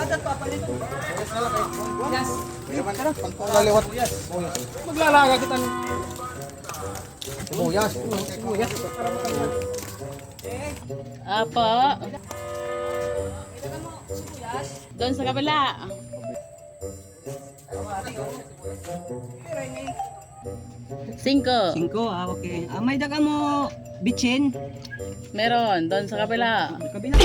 Adat papalit. Yes. Laliwat. Maglalaga kita ng Sibuyas. Sibuyas. Apo. Doon sa kabila. Cinco. 5, okay. May daga mo bitchin. Meron. Doon sa kabila. Kabila.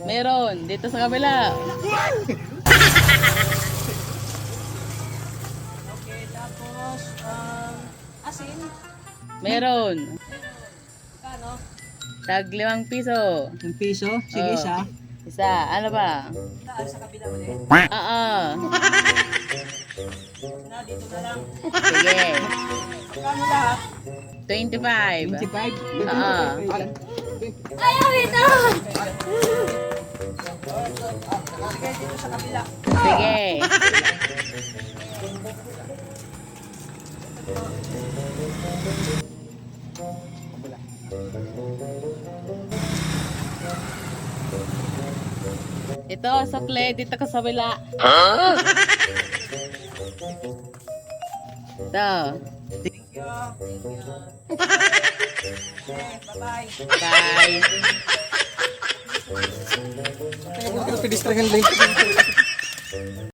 Meron. Dito sa kabila. Okay, tapos asin. Meron. Kano? Tag 5 piso. 1 piso. Sige, Oh. isa. Isa. Ano ba? Saan sa kabila mo din? Oo. Na dito na lang. Sige. Kano lahat? 25. 25. Oo. Ayaw ito! Sige, dito sa kabila. Sige. Ito, sukle. Dito ka sa bila. Ito. Thank you. Thank you. Okay, bye-bye. Bye. Pedistrahan lang.